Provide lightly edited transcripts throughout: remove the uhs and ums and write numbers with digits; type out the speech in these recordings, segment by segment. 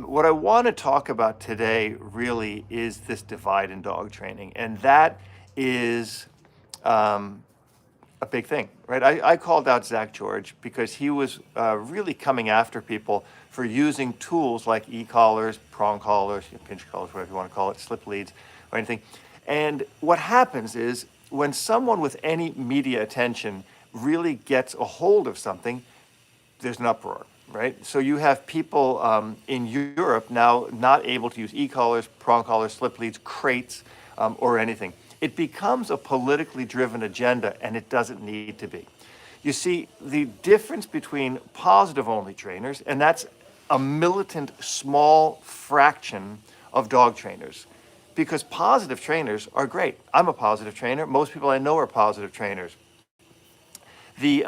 what I want to talk about today really is this divide in dog training, and that is um, a big thing, right? I called out Zach George because he was really coming after people for using tools like e-collars, prong collars, pinch collars, whatever you want to call it, slip leads, or anything. And what happens is when someone with any media attention really gets a hold of something, there's an uproar, right? So you have people in Europe now not able to use e-collars, prong collars, slip leads, crates, or anything. It becomes a politically driven agenda, and it doesn't need to be. You see, the difference between positive-only trainers, and that's a militant small fraction of dog trainers, because positive trainers are great. I'm a positive trainer. Most people I know are positive trainers. The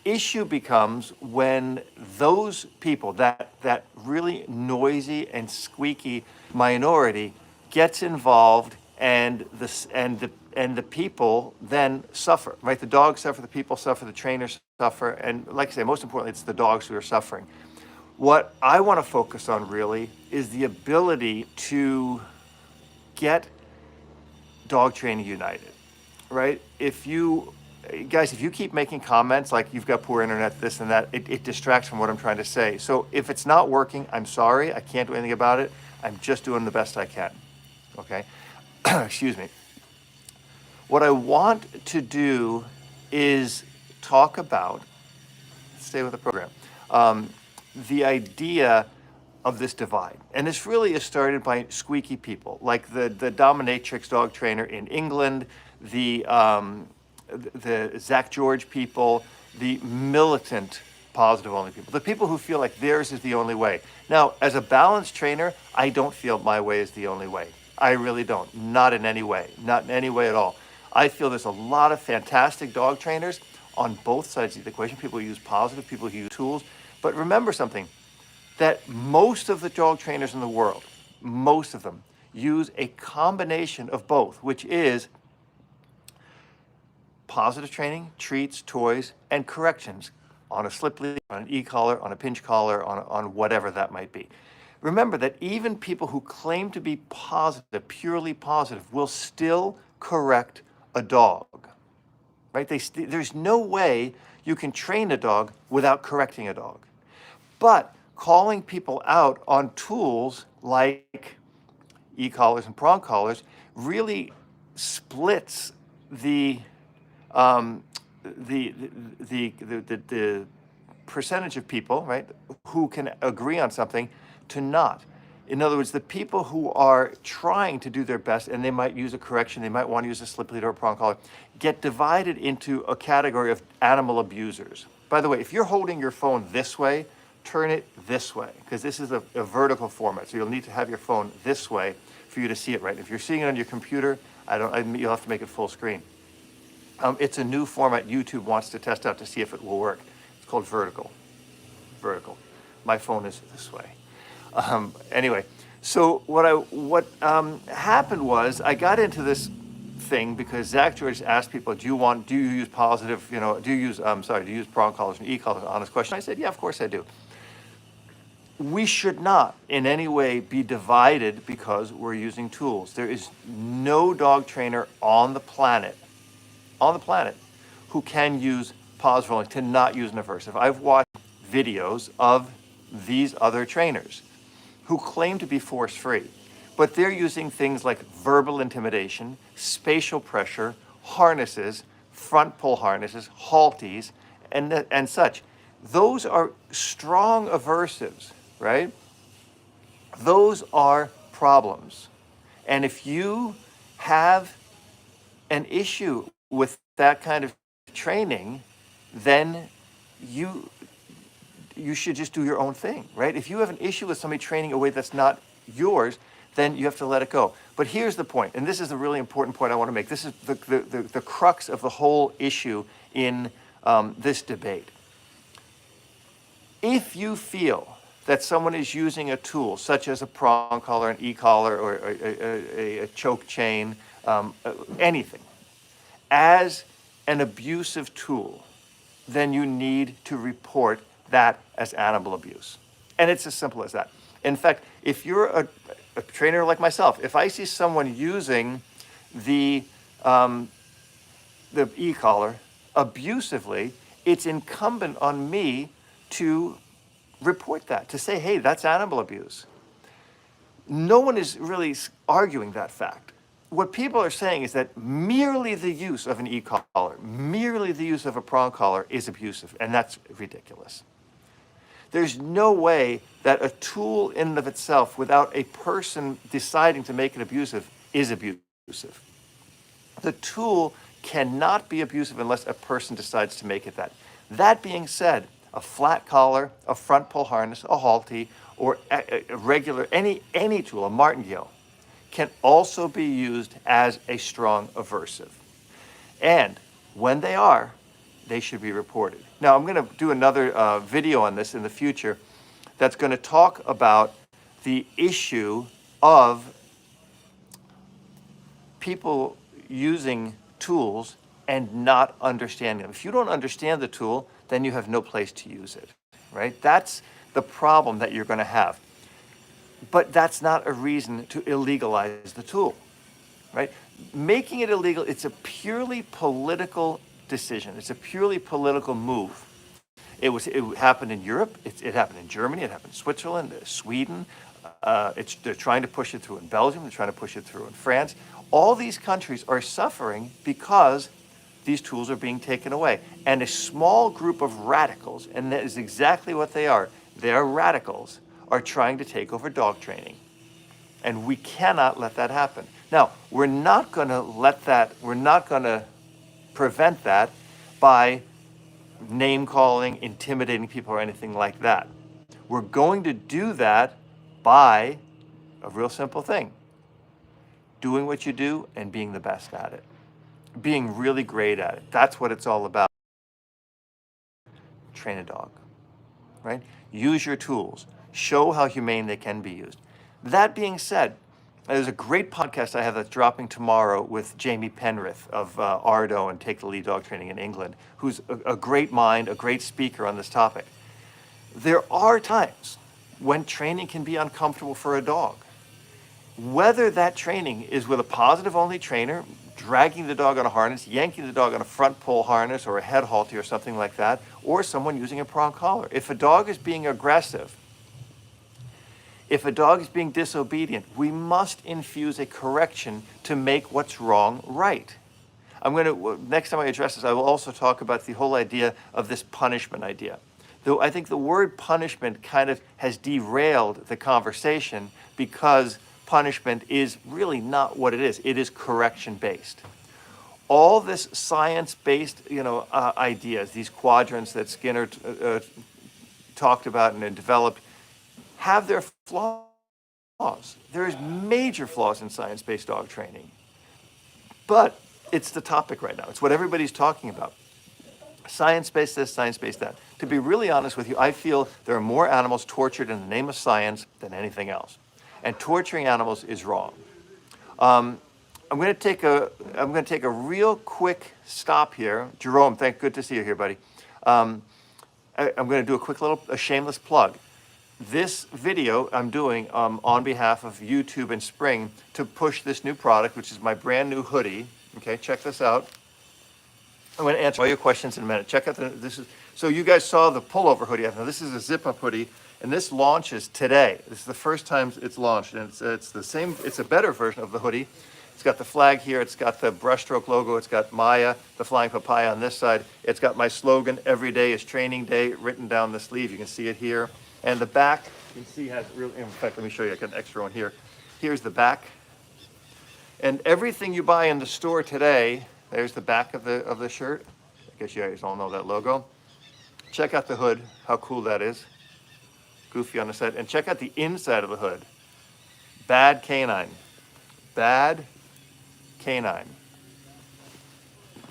issue becomes when those people, that really noisy and squeaky minority, gets involved, and the people then suffer. Right, the dogs suffer, the people suffer, the trainers suffer, and like I say, most importantly, it's the dogs who are suffering. What I want to focus on really is the ability to get dog training united, right? If you guys, if you keep making comments like you've got poor internet, this and that, it distracts from what I'm trying to say. So if it's not working, I'm sorry. I can't do anything about it. I'm just doing the best I can. Okay? Excuse me. What I want to do is talk about, stay with the program, the idea of this divide. And this really is started by squeaky people, like the dominatrix dog trainer in England, the Zach George people, the militant positive only people, the people who feel like theirs is the only way. Now, as a balanced trainer, I don't feel my way is the only way. I really don't. Not in any way. Not in any way at all. I feel there's a lot of fantastic dog trainers on both sides of the equation. People who use positive, people who use tools. But remember something, that most of the dog trainers in the world, most of them, use a combination of both, which is positive training, treats, toys, and corrections on a slip lead, on an e-collar, on a pinch collar, on whatever that might be. Remember that even people who claim to be positive, purely positive, will still correct a dog, right? There's no way you can train a dog without correcting a dog. But calling people out on tools like e-collars and prong collars really splits the percentage of people, right, who can agree on something to not. In other words, the people who are trying to do their best, and they might use a correction, they might want to use a slip lead or a prong collar, get divided into a category of animal abusers. By the way, if you're holding your phone this way, turn it this way, because this is a vertical format, so you'll need to have your phone this way for you to see it right. If you're seeing it on your computer, you'll have to make it full screen. It's a new format YouTube wants to test out to see if it will work. It's called vertical. Vertical. My phone is this way. Anyway, so what happened was I got into this thing because Zach George asked people, do you use positive, do you use prong collars and e-collars? Honest question. I said, yeah, of course I do. We should not in any way be divided because we're using tools. There is no dog trainer on the planet who can use positive only, to not use an aversive. I've watched videos of these other trainers who claim to be force-free, but they're using things like verbal intimidation, spatial pressure, harnesses, front pull harnesses, halties, and such. Those are strong aversives, right? Those are problems. And if you have an issue with that kind of training, then you should just do your own thing, right? If you have an issue with somebody training a way that's not yours, then you have to let it go. But here's the point, and this is a really important point I want to make. This is the crux of the whole issue in this debate. If you feel that someone is using a tool, such as a prong collar, an e-collar, or a choke chain, anything, as an abusive tool, then you need to report that as animal abuse. And it's as simple as that. In fact, if you're a trainer like myself, if I see someone using the e-collar abusively, it's incumbent on me to report that, to say, hey, that's animal abuse. No one is really arguing that fact. What people are saying is that merely the use of an e-collar, merely the use of a prong collar is abusive, and that's ridiculous. There's no way that a tool in and of itself, without a person deciding to make it abusive, is abusive. The tool cannot be abusive unless a person decides to make it that. That being said, a flat collar, a front pull harness, a halty, or a regular, any tool, a martingale, can also be used as a strong aversive. And when they are, they should be reported. Now, I'm going to do another video on this in the future that's going to talk about the issue of people using tools and not understanding them. If you don't understand the tool, then you have no place to use it, right? That's the problem that you're going to have. But that's not a reason to illegalize the tool, right? Making it illegal, it's a purely political decision. It's a purely political move. It happened in Europe. It happened in Germany. It happened in Switzerland, Sweden. They're trying to push it through in Belgium. They're trying to push it through in France. All these countries are suffering because these tools are being taken away. And a small group of radicals, and that is exactly what they are radicals, are trying to take over dog training. And we cannot let that happen. Now, we're not going to prevent that by name calling, intimidating people, or anything like that. We're going to do that by a real simple thing: doing what you do and being the best at it, being really great at it. That's what it's all about. Train a dog, right? Use your tools. Show how humane they can be used. That being said, there's a great podcast I have that's dropping tomorrow with Jamie Penrith of Ardo and Take the Lead Dog Training in England, who's a great mind, a great speaker on this topic. There are times when training can be uncomfortable for a dog. Whether that training is with a positive-only trainer, dragging the dog on a harness, yanking the dog on a front pull harness or a head halter or something like that, or someone using a prong collar. If a dog is being aggressive, if a dog is being disobedient, we must infuse a correction to make what's wrong right. Next time I address this, I will also talk about the whole idea of this punishment idea. Though I think the word punishment kind of has derailed the conversation, because punishment is really not what it is. It is correction-based. All this science-based, ideas, these quadrants that Skinner talked about and developed, have their flaws. There's major flaws in science-based dog training. But it's the topic right now. It's what everybody's talking about. Science-based this, science-based that. To be really honest with you, I feel there are more animals tortured in the name of science than anything else. And torturing animals is wrong. I'm going to take a real quick stop here. Jerome, good to see you here, buddy. I'm going to do a shameless plug. This video I'm doing on behalf of YouTube and Spring to push this new product, which is my brand new hoodie. Okay, check this out. I'm going to answer all your questions in a minute. Check out so you guys saw the pullover hoodie. Now this is a zip-up hoodie, and this launches today. This is the first time it's launched, and it's the same. It's a better version of the hoodie. It's got the flag here. It's got the brushstroke logo. It's got Maya, the flying papaya on this side. It's got my slogan, "Every day is training day," written down the sleeve. You can see it here. And the back, you can see, has real, in fact, let me show you, I got an extra one here. Here's the back. And everything you buy in the store today, there's the back of the shirt. I guess you guys all know that logo. Check out the hood, how cool that is. Goofy on the side. And check out the inside of the hood. Bad Canine. Bad Canine.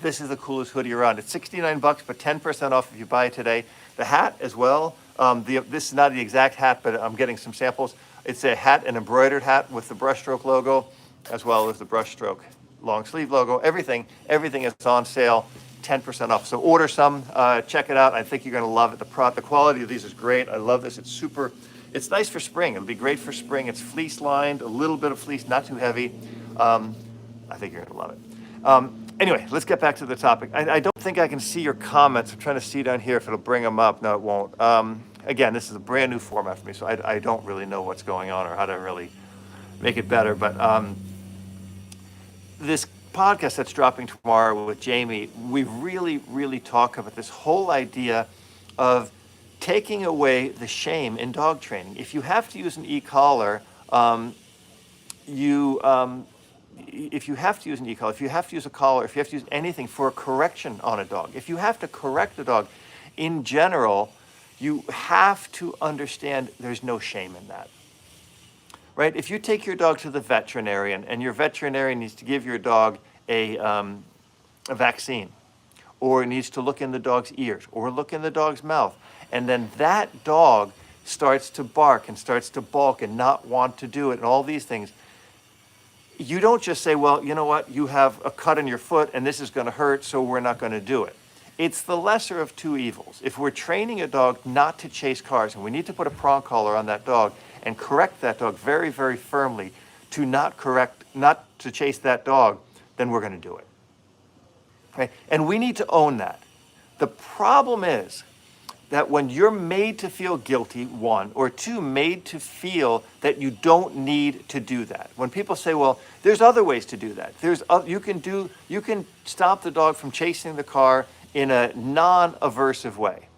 This is the coolest hoodie around. It's $69, but 10% off if you buy it today. The hat as well. This is not the exact hat, but I'm getting some samples. It's a hat, an embroidered hat with the brushstroke logo, as well as the brushstroke long sleeve logo. Everything is on sale, 10% off. So order some, check it out. I think you're going to love it. The quality of these is great. I love this. It's super It's nice for spring. It'll be great for spring. It's fleece lined, a little bit of fleece, not too heavy. I think you're gonna love it. Anyway, let's get back to the topic. I don't think I can see your comments. I'm trying to see down here if it'll bring them up. No, it won't. Again, this is a brand new format for me, so I don't really know what's going on or how to really make it better. But this podcast that's dropping tomorrow with Jamie, we really talk about this whole idea of taking away the shame in dog training. If you have to use an e-collar, if you have to use an e-collar, if you have to use a collar, if you have to use anything for a correction on a dog, if you have to correct a dog, in general, you have to understand there's no shame in that. Right? If you take your dog to the veterinarian and your veterinarian needs to give your dog a vaccine, or needs to look in the dog's ears or look in the dog's mouth, and then that dog starts to bark and starts to balk and not want to do it and all these things, you don't just say, well, you know what, you have a cut in your foot and this is going to hurt, so we're not going to do it. It's the lesser of two evils. If we're training a dog not to chase cars and we need to put a prong collar on that dog and correct that dog very firmly to not to chase that dog, then we're going to do it. Okay? And we need to own that. The problem is that when you're made to feel guilty, one, or two, made to feel that you don't need to do that. When people say, well, there's other ways to do that. You can stop the dog from chasing the car in a non-aversive way.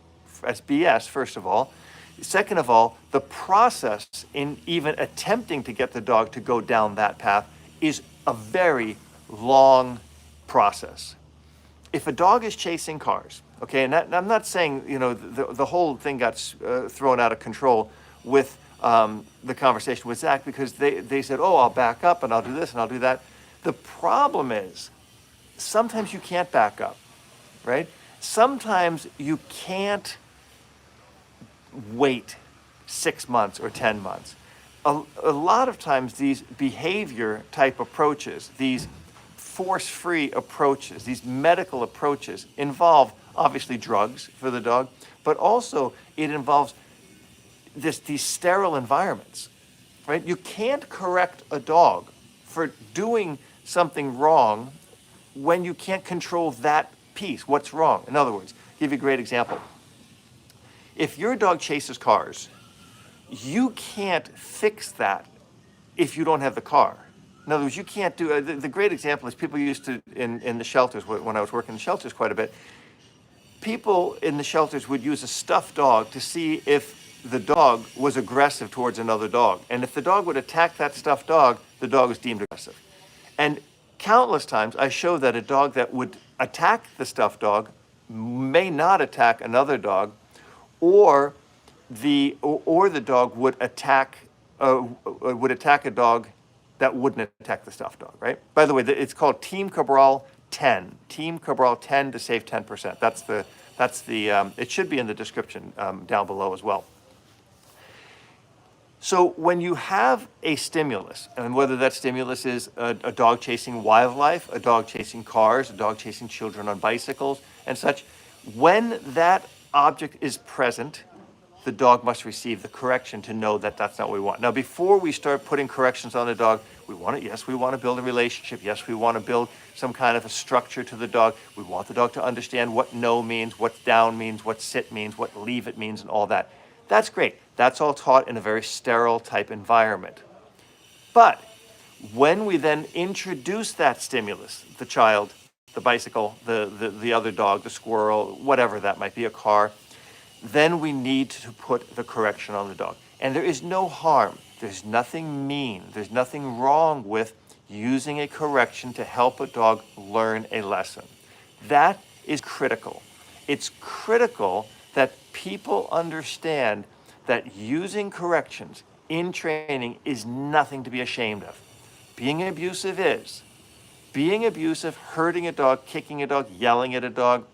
That's BS, first of all. Second of all, the process in even attempting to get the dog to go down that path is a very long process. If a dog is chasing cars, okay, and I'm not saying, the whole thing got thrown out of control with the conversation with Zach, because they said, oh, I'll back up and I'll do this and I'll do that. The problem is sometimes you can't back up, right? Sometimes you can't wait 6 months or 10 months. A lot of times these behavior type approaches, these force-free approaches, these medical approaches involve obviously drugs for the dog, but also it involves these sterile environments, right? You can't correct a dog for doing something wrong when you can't control that piece, what's wrong. In other words, I'll give you a great example. If your dog chases cars, you can't fix that if you don't have the car. In other words, you can't do, the great example is people used to, in the shelters, when I was working in the shelters quite a bit, people in the shelters would use a stuffed dog to see if the dog was aggressive towards another dog. And if the dog would attack that stuffed dog, the dog was deemed aggressive. And countless times I show that a dog that would attack the stuffed dog may not attack another dog, or the dog would attack a dog that wouldn't attack the stuffed dog, right? By the way, it's called Team Cabral 10. Team Cabral 10 to save 10%. That's the it should be in the description down below as well. So when you have a stimulus, and whether that stimulus is a dog chasing wildlife, a dog chasing cars, a dog chasing children on bicycles and such, when that object is present, the dog must receive the correction to know that that's not what we want. Now, before we start putting corrections on the dog, we want to build a relationship. Yes, we want to build some kind of a structure to the dog. We want the dog to understand what no means, what down means, what sit means, what leave it means, and all that. That's great. That's all taught in a very sterile type environment. But when we then introduce that stimulus, the child, the bicycle, the other dog, the squirrel, whatever that might be, a car, then we need to put the correction on the dog. And there is no harm. There's nothing mean. There's nothing wrong with using a correction to help a dog learn a lesson. That is critical. It's critical that people understand that using corrections in training is nothing to be ashamed of. Being abusive is. Being abusive, hurting a dog, kicking a dog, yelling at a dog,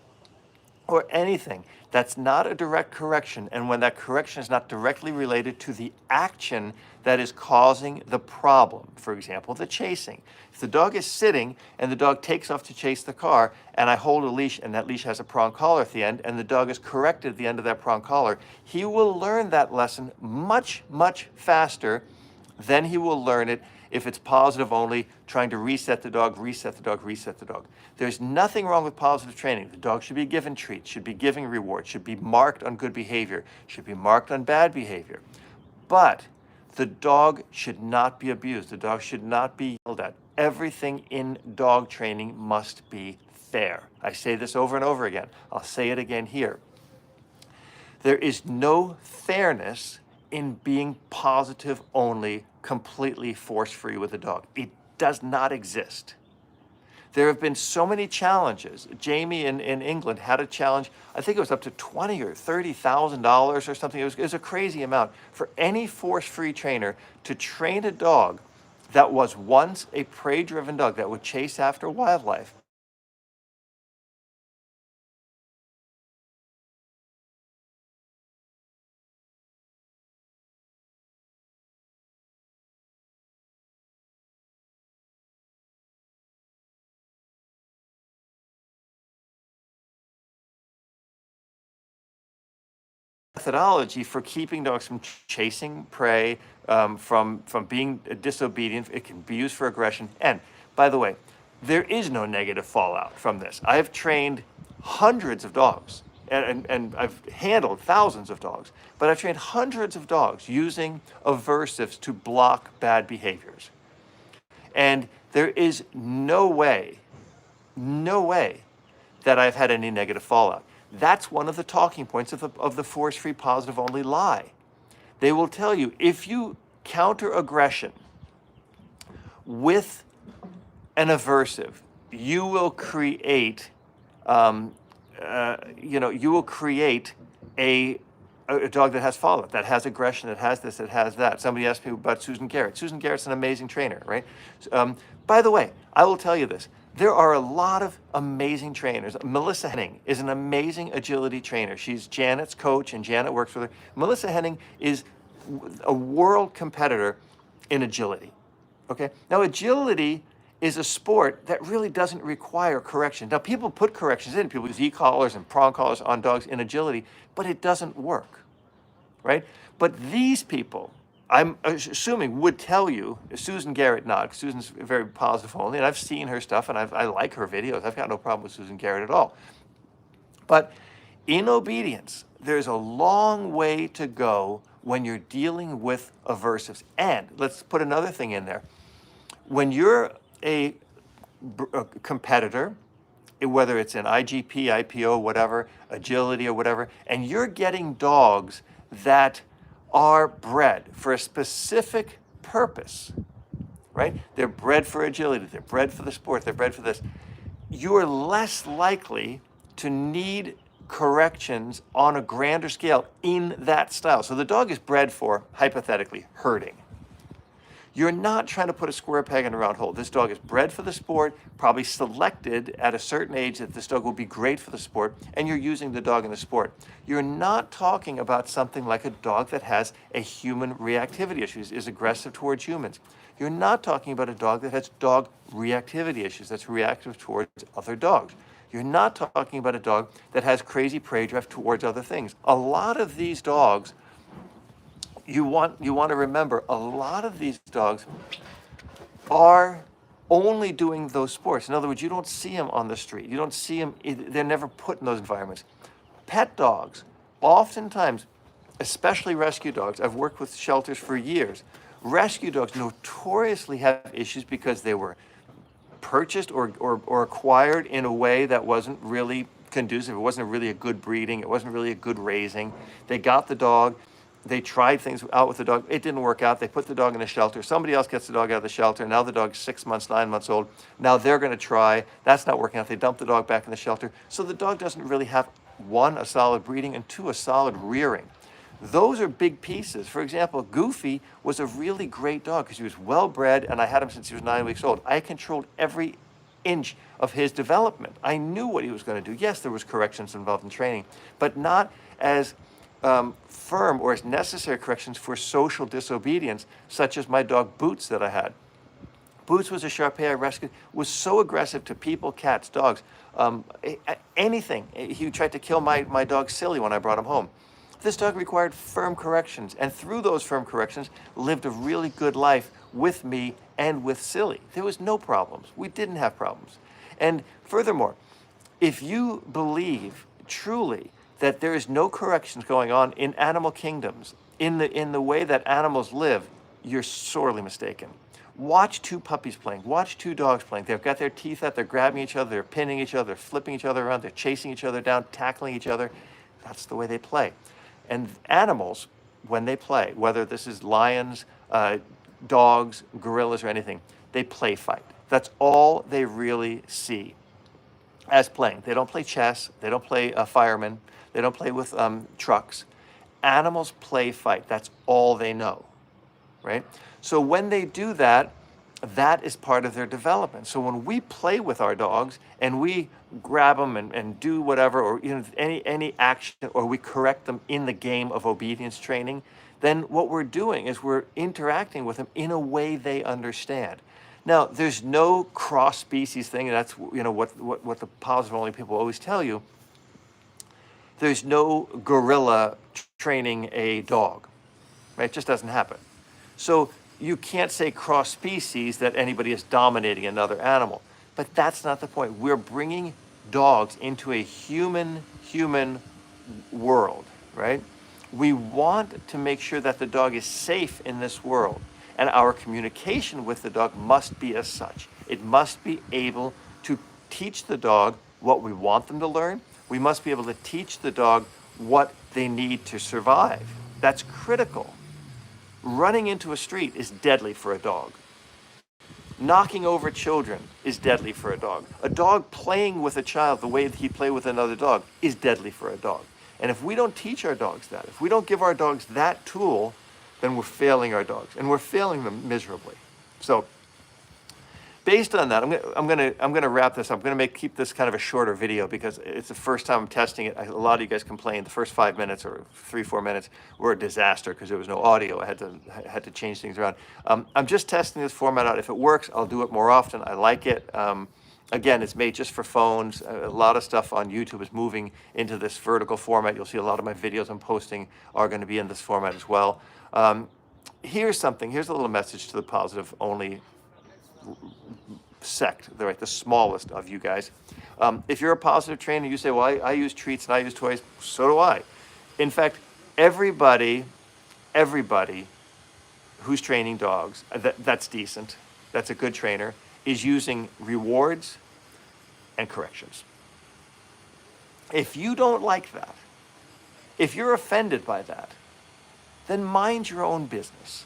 or anything That's not a direct correction. And when that correction is not directly related to the action that is causing the problem, for example, the chasing. If the dog is sitting and the dog takes off to chase the car, and I hold a leash and that leash has a prong collar at the end, and the dog is corrected at the end of that prong collar, he will learn that lesson much, much faster than he will learn it if it's positive only, trying to reset the dog, reset the dog, reset the dog. There's nothing wrong with positive training. The dog should be given treats, should be giving rewards, should be marked on good behavior, should be marked on bad behavior. But the dog should not be abused. The dog should not be yelled at. Everything in dog training must be fair. I say this over and over again. I'll say it again here. There is no fairness in being positive only, completely force-free with a dog. It does not exist. There have been so many challenges. Jamie in England had a challenge, I think it was up to $20,000 or $30,000 or something. It was a crazy amount for any force-free trainer to train a dog that was once a prey-driven dog that would chase after wildlife. Methodology for keeping dogs from chasing prey, from being disobedient. It can be used for aggression. And by the way, there is no negative fallout from this. I have trained hundreds of dogs and I've handled thousands of dogs, but I've trained hundreds of dogs using aversives to block bad behaviors. And there is no way that I've had any negative fallout. That's one of the talking points of the force-free positive only lie. They will tell you if you counter aggression with an aversive, you will create, you will create a dog that has fallout, that has aggression, that has this, that has that. Somebody asked me about Susan Garrett. Susan Garrett's an amazing trainer, right? By the way, I will tell you this. There are a lot of amazing trainers. Melissa Henning is an amazing agility trainer. She's Janet's coach, and Janet works with her. Melissa Henning is a world competitor in agility. Okay? Now, agility is a sport that really doesn't require correction. Now, people put corrections in. People use e-collars and prong collars on dogs in agility, but it doesn't work, right? But these people, I'm assuming, would tell you, Susan Garrett not, Susan's very positive only, and I've seen her stuff, and I like her videos. I've got no problem with Susan Garrett at all. But in obedience, there's a long way to go when you're dealing with aversives. And let's put another thing in there. When you're a competitor, whether it's an IGP, IPO, whatever, agility or whatever, and you're getting dogs that are bred for a specific purpose, right? They're bred for agility, they're bred for the sport, they're bred for this. You're less likely to need corrections on a grander scale in that style. So the dog is bred for, hypothetically, herding. You're not trying to put a square peg in a round hole. This dog is bred for the sport, probably selected at a certain age that this dog will be great for the sport, and you're using the dog in the sport. You're not talking about something like a dog that has a human reactivity issues, is aggressive towards humans. You're not talking about a dog that has dog reactivity issues, that's reactive towards other dogs. You're not talking about a dog that has crazy prey drive towards other things. A lot of these dogs, you want to remember, a lot of these dogs are only doing those sports. In other words, you don't see them on the street. You don't see them, they're never put in those environments. Pet dogs, oftentimes, especially rescue dogs, I've worked with shelters for years. Rescue dogs notoriously have issues because they were purchased or acquired in a way that wasn't really conducive. It wasn't really a good breeding. It wasn't really a good raising. They got the dog. They tried things out with the dog. It didn't work out. They put the dog in a shelter. Somebody else gets the dog out of the shelter. Now the dog's 6 months, 9 months old. Now they're going to try. That's not working out. They dump the dog back in the shelter. So the dog doesn't really have, one, a solid breeding, and two, a solid rearing. Those are big pieces. For example, Goofy was a really great dog because he was well bred, and I had him since he was 9 weeks old. I controlled every inch of his development. I knew what he was going to do. Yes, there was corrections involved in training, but not as firm or as necessary corrections for social disobedience, such as my dog Boots that I had. Boots was a Shar Pei I rescued, was so aggressive to people, cats, dogs, anything. He tried to kill my dog Silly when I brought him home. This dog required firm corrections, and through those firm corrections, lived a really good life with me and with Silly. There was no problems. We didn't have problems. And furthermore, if you believe truly that there is no corrections going on in animal kingdoms, in the way that animals live, you're sorely mistaken. Watch two puppies playing. Watch two dogs playing. They've got their teeth out. They're grabbing each other. They're pinning each other. They're flipping each other around. They're chasing each other down, tackling each other. That's the way they play. And animals, when they play, whether this is lions, dogs, gorillas, or anything, they play fight. That's all they really see as playing. They don't play chess. They don't play firemen. They don't play with trucks. Animals play fight. That's all they know, right? So when they do that, that is part of their development. So when we play with our dogs and we grab them and do whatever, or any action, or we correct them in the game of obedience training, then what we're doing is we're interacting with them in a way they understand. Now, there's no cross-species thing, and that's what the positive-only people always tell you. There's no gorilla training a dog, right? It just doesn't happen. So you can't say cross-species that anybody is dominating another animal. But that's not the point. We're bringing dogs into a human world, right? We want to make sure that the dog is safe in this world. And our communication with the dog must be as such. It must be able to teach the dog what we want them to learn. We must be able to teach the dog what they need to survive. That's critical. Running into a street is deadly for a dog. Knocking over children is deadly for a dog. A dog playing with a child the way that he played with another dog is deadly for a dog. And if we don't teach our dogs that, if we don't give our dogs that tool, then we're failing our dogs, and we're failing them miserably. So based on that, I'm gonna wrap this up. I'm gonna keep this kind of a shorter video because it's the first time I'm testing it. A lot of you guys complained the first 5 minutes or 3-4 minutes were a disaster because there was no audio. I had to change things around. I'm just testing this format out. If it works, I'll do it more often. I like it. Again, it's made just for phones. A lot of stuff on YouTube is moving into this vertical format. You'll see a lot of my videos I'm posting are going to be in this format as well. Here's a little message to the positive only sect, the smallest of you guys. If you're a positive trainer, you say, well, I use treats and I use toys. So do I. In fact, everybody who's training dogs, that's decent, that's a good trainer, is using rewards and corrections. If you don't like that, if you're offended by that, then mind your own business.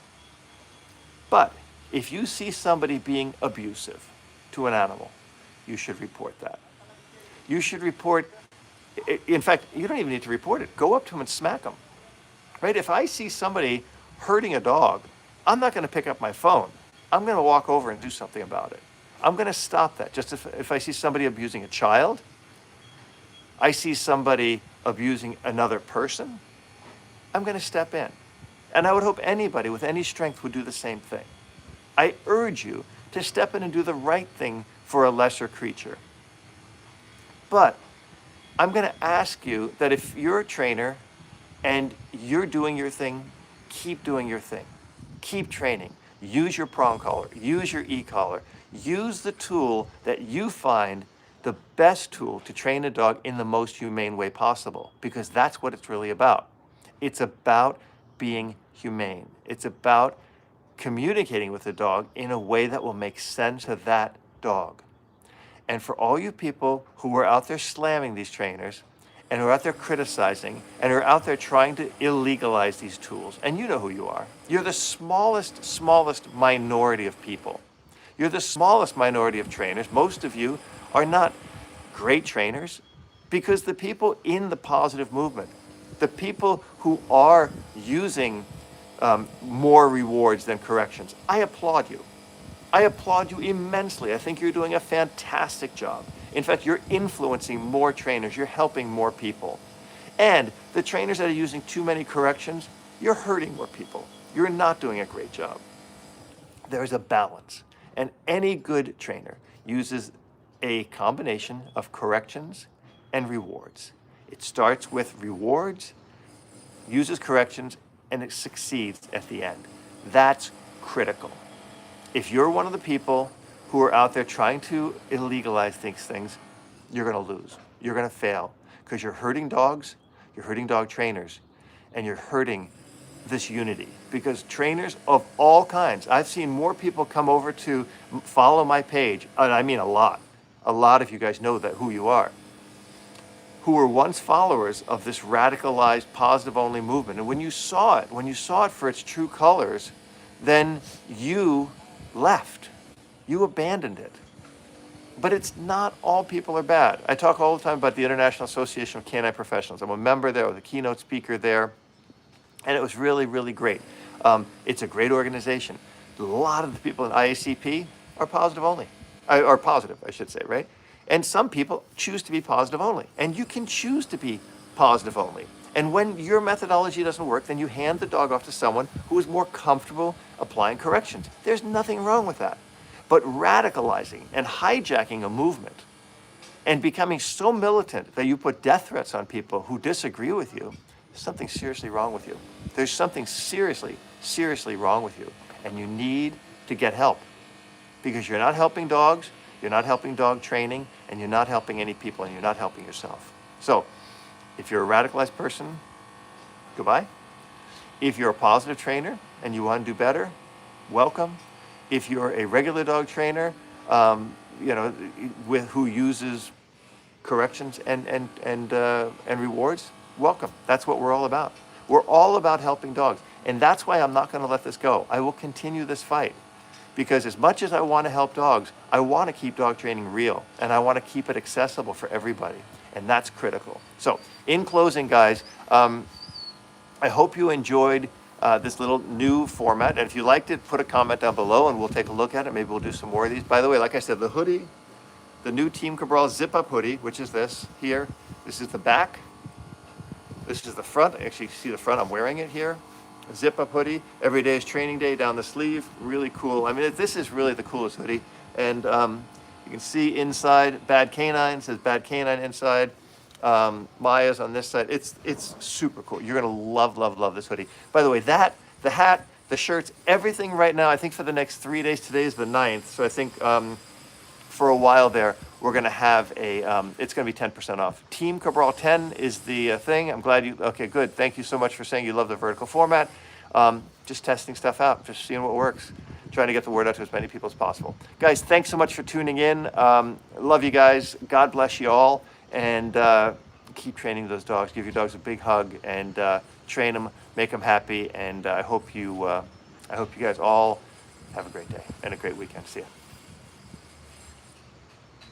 But if you see somebody being abusive to an animal, you should report that. You should report, in fact, you don't even need to report it. Go up to them and smack them, right? If I see somebody hurting a dog, I'm not going to pick up my phone. I'm going to walk over and do something about it. I'm going to stop that. Just if I see somebody abusing a child, I see somebody abusing another person, I'm going to step in. And I would hope anybody with any strength would do the same thing. I urge you to step in and do the right thing for a lesser creature. But I'm going to ask you that if you're a trainer and you're doing your thing, keep doing your thing. Keep training. Use your prong collar. Use your e-collar. Use the tool that you find the best tool to train a dog in the most humane way possible, because that's what it's really about. It's about being humane. It's about communicating with the dog in a way that will make sense to that dog. And for all you people who are out there slamming these trainers and who are out there criticizing and who are out there trying to illegalize these tools, and you know who you are. You're the smallest minority of people. You're the smallest minority of trainers. Most of you are not great trainers, because the people in the positive movement, the people who are using more rewards than corrections, I applaud you. I applaud you immensely. I think you're doing a fantastic job. In fact, you're influencing more trainers. You're helping more people. And the trainers that are using too many corrections, you're hurting more people. You're not doing a great job. There's a balance. And any good trainer uses a combination of corrections and rewards. It starts with rewards, uses corrections, and it succeeds at the end. That's critical. If you're one of the people who are out there trying to illegalize these things, you're going to lose. You're going to fail because you're hurting dogs, you're hurting dog trainers, and you're hurting this unity. Because trainers of all kinds, I've seen more people come over to follow my page, and I mean a lot of you guys know that who you are, who were once followers of this radicalized positive-only movement. And when you saw it for its true colors, then you left. You abandoned it. But it's not all people are bad. I talk all the time about the International Association of Canine Professionals. I'm a member there, I was a keynote speaker there, and it was really, really great. It's a great organization. A lot of the people in IACP are positive only, or positive, I should say, right? And some people choose to be positive only. And you can choose to be positive only. And when your methodology doesn't work, then you hand the dog off to someone who is more comfortable applying corrections. There's nothing wrong with that. But radicalizing and hijacking a movement and becoming so militant that you put death threats on people who disagree with you, there's something seriously wrong with you. There's something seriously, seriously wrong with you. And you need to get help. Because you're not helping dogs, you're not helping dog training, and you're not helping any people, and you're not helping yourself. So, if you're a radicalized person, goodbye. If you're a positive trainer and you want to do better, welcome. If you're a regular dog trainer, who uses corrections and rewards, welcome. That's what we're all about. We're all about helping dogs, and that's why I'm not going to let this go. I will continue this fight. Because as much as I want to help dogs, I want to keep dog training real, and I want to keep it accessible for everybody, and that's critical. So, in closing, guys, I hope you enjoyed this little new format, and if you liked it, put a comment down below, and we'll take a look at it. Maybe we'll do some more of these. By the way, like I said, the hoodie, the new Team Cabral zip-up hoodie, which is this here. This is the back. This is the front. Actually, you see the front. I'm wearing it here. Zip-up hoodie. Every day is training day down the sleeve. Really cool. I mean, this is really the coolest hoodie. And you can see inside, Bad Canine. It says Bad Canine inside. Maya's on this side. It's super cool. You're going to love this hoodie. By the way, the hat, the shirts, everything right now, I think for the next 3 days. Today is the 9th. So I think for a while there, we're going to have it's going to be 10% off. Team Cabral 10 is the thing. I'm glad you, okay, good. Thank you so much for saying you love the vertical format. Just testing stuff out, just seeing what works. Trying to get the word out to as many people as possible. Guys, thanks so much for tuning in. Love you guys. God bless you all. And keep training those dogs. Give your dogs a big hug and train them, make them happy. And I hope you guys all have a great day and a great weekend. See ya.